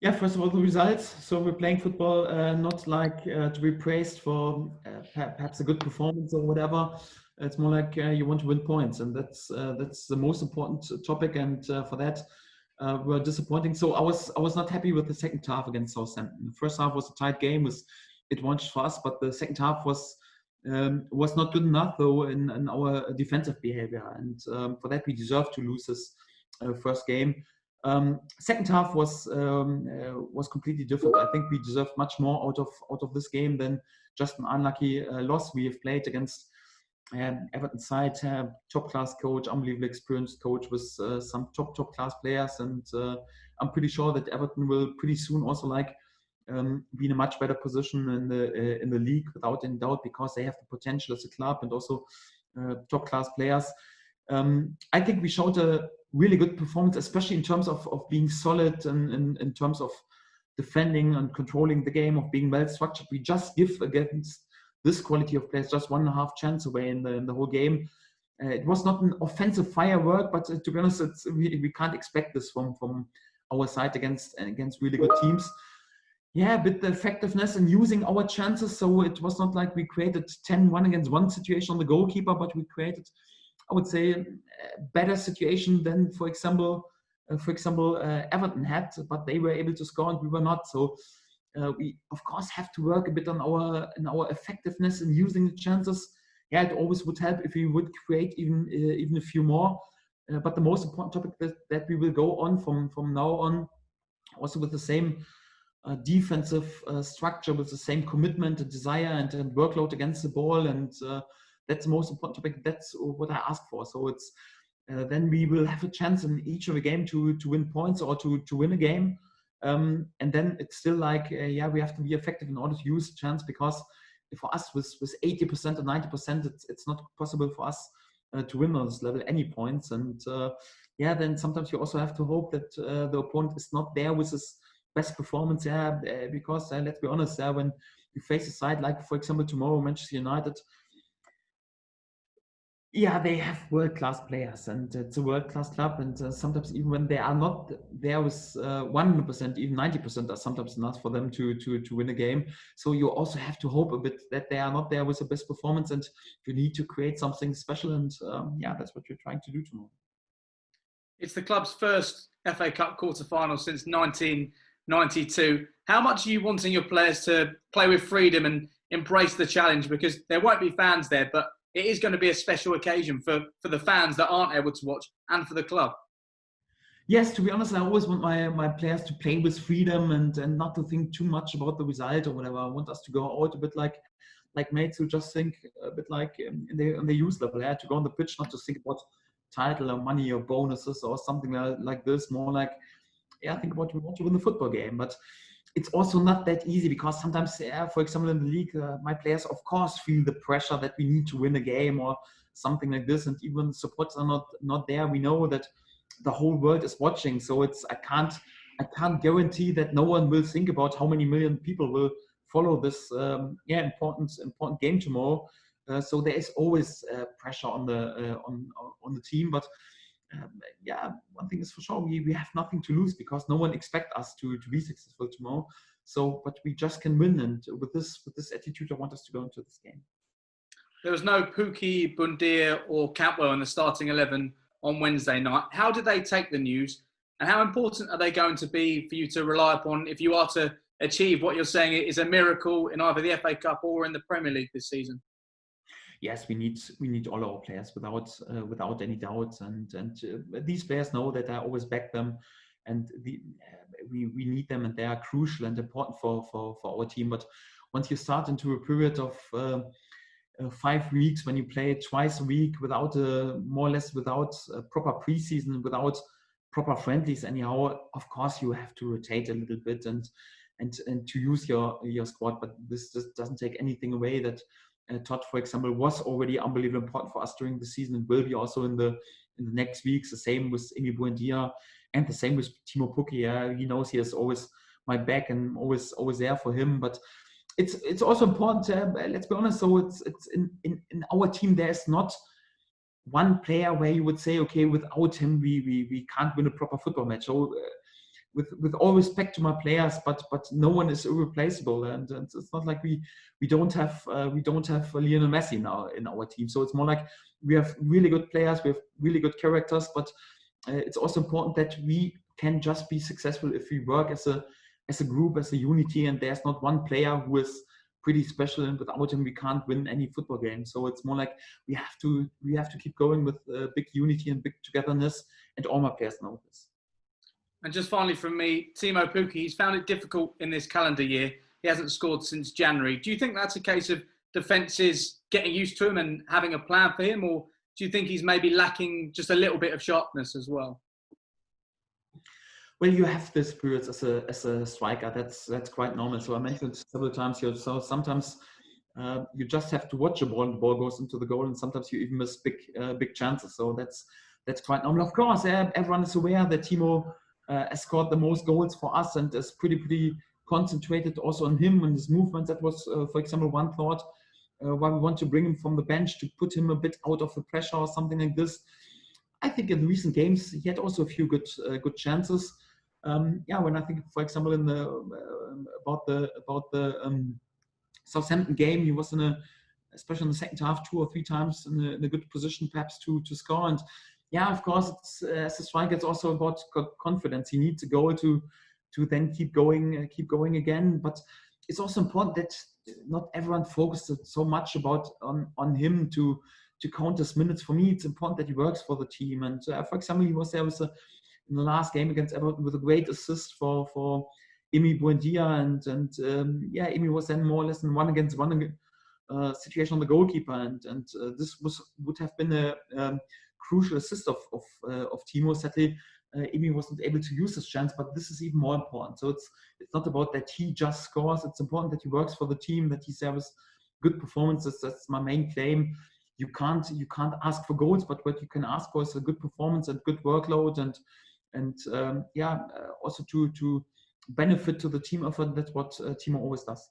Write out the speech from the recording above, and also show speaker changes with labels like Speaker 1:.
Speaker 1: Yeah, first of all, the results. So we're playing football, not like to be praised for perhaps a good performance or whatever. It's more like you want to win points, and that's the most important topic. And for that, we're disappointing. So I was not happy with the second half against Southampton. The first half was a tight game, was it launched for us, but the second half was not good enough though in our defensive behavior, and for that we deserve to lose this first game. Second half was completely different. I think we deserved much more out of this game than just an unlucky loss. We have played against Everton side, top class coach, unbelievably experienced coach with some top class players, and I'm pretty sure that Everton will pretty soon also be in a much better position in the league without any doubt, because they have the potential as a club and also top class players. I think we showed a really good performance, especially in terms of being solid and in terms of defending and controlling the game, of being well structured. We just give against this quality of players just 1.5 chance away in the whole game. It was not an offensive firework, but to be honest, we can't expect this from our side against really good teams. Yeah, but the effectiveness in using our chances. So it was not like we created 10-1 against one situation on the goalkeeper, but we created, I would say, a better situation than, for example, Everton had, but they were able to score and we were not. So we, of course, have to work a bit on our effectiveness in using the chances. Yeah, it always would help if we would create even a few more. But the most important topic that we will go on from now on, also with the same defensive structure, with the same commitment, and desire, and workload against the ball, and that's the most important topic. That's what I ask for. So it's then we will have a chance in each of the game to win points or to win a game, and then it's still like yeah, we have to be effective in order to use the chance, because for us with 80% or 90%, it's not possible for us to win on this level any points. And yeah, then sometimes you also have to hope that the opponent is not there with his best performance, yeah, because let's be honest, when you face a side like, for example, tomorrow Manchester United, yeah, they have world-class players, and it's a world-class club. And sometimes even when they are not there with 100%, even 90% are sometimes enough for them to win a game. So you also have to hope a bit that they are not there with the best performance, and you need to create something special. And yeah, that's what you're trying to do tomorrow.
Speaker 2: It's the club's first FA Cup quarter-final since 1992. How much are you wanting your players to play with freedom and embrace the challenge? Because there won't be fans there, but it is going to be a special occasion for the fans that aren't able to watch and for the club.
Speaker 1: Yes, to be honest, I always want my players to play with freedom and not to think too much about the result or whatever. I want us to go out a bit like mates who just think a bit like in the youth level. Yeah, to go on the pitch, not to think about title or money or bonuses or something like this. More like, yeah, think about we want to win the football game. But it's also not that easy, because sometimes, yeah, for example, in the league, my players, of course, feel the pressure that we need to win a game or something like this. And even supporters are not there. We know that the whole world is watching. So I can't guarantee that no one will think about how many million people will follow this important game tomorrow. So there is always pressure on the team. But yeah, one thing is for sure, we have nothing to lose, because no one expects us to be successful tomorrow. So, but we just can win, and with this attitude, I want us to go into this game.
Speaker 2: There was no Pukki, Bundia or Cantwell in the starting 11 on Wednesday night. How did they take the news, and how important are they going to be for you to rely upon if you are to achieve what you're saying is a miracle in either the FA Cup or in the Premier League this season?
Speaker 1: Yes, we need all our players without any doubts, and these players know that I always back them, and we need them, and they are crucial and important for our team. But once you start into a period of 5 weeks, when you play twice a week without more or less without a proper preseason, without proper friendlies anyhow, of course you have to rotate a little bit and to use your squad. But this just doesn't take anything away that Todd, for example, was already unbelievably important for us during the season and will be also in the next weeks. The same with Emi Buendia and the same with Timo Pukki. Yeah, he knows he has always my back and always there for him. But it's also important. Let's be honest. So it's in our team there's not one player where you would say, okay, without him we can't win a proper football match. So with all respect to my players, but no one is irreplaceable, and it's not like we don't have Lionel Messi now in our team. So it's more like we have really good players, we have really good characters, but it's also important that we can just be successful if we work as a group, as a unity, and there's not one player who is pretty special, and without him we can't win any football game. So it's more like we have to keep going with big unity and big togetherness, and all my players know this.
Speaker 2: And just finally from me, Teemu Pukki, he's found it difficult in this calendar year. He hasn't scored since January. Do you think that's a case of defences getting used to him and having a plan for him, or do you think he's maybe lacking just a little bit of sharpness as well?
Speaker 1: Well, you have this periods as a striker. That's quite normal. So I mentioned several times here. So sometimes you just have to watch a ball, and the ball goes into the goal, and sometimes you even miss big chances. So that's quite normal. Of course, everyone is aware that Teemu has scored the most goals for us, and is pretty concentrated also on him and his movements. That was, for example, one thought why we want to bring him from the bench, to put him a bit out of the pressure or something like this. I think in recent games he had also a few good chances. When I think, for example, in about the Southampton game, he was especially in the second half, 2 or 3 times in a good position, perhaps to score. And of course, it's, as a striker, it's also about confidence. He needs a goal to then keep going again. But it's also important that not everyone focuses so much on him to count his minutes. For me, it's important that he works for the team. And for example, he was there in the last game against Everton with a great assist for Emi Buendia, and Emi was then more or less in 1-against-1 situation on the goalkeeper, and this would have been a crucial assist of Teemu. Sadly, Emi wasn't able to use his chance, but this is even more important. So it's not about that he just scores. It's important that he works for the team, that he serves good performances. That's my main claim. You can't ask for goals, but what you can ask for is a good performance and good workload, and also to benefit to the team effort. That's what Teemu always does.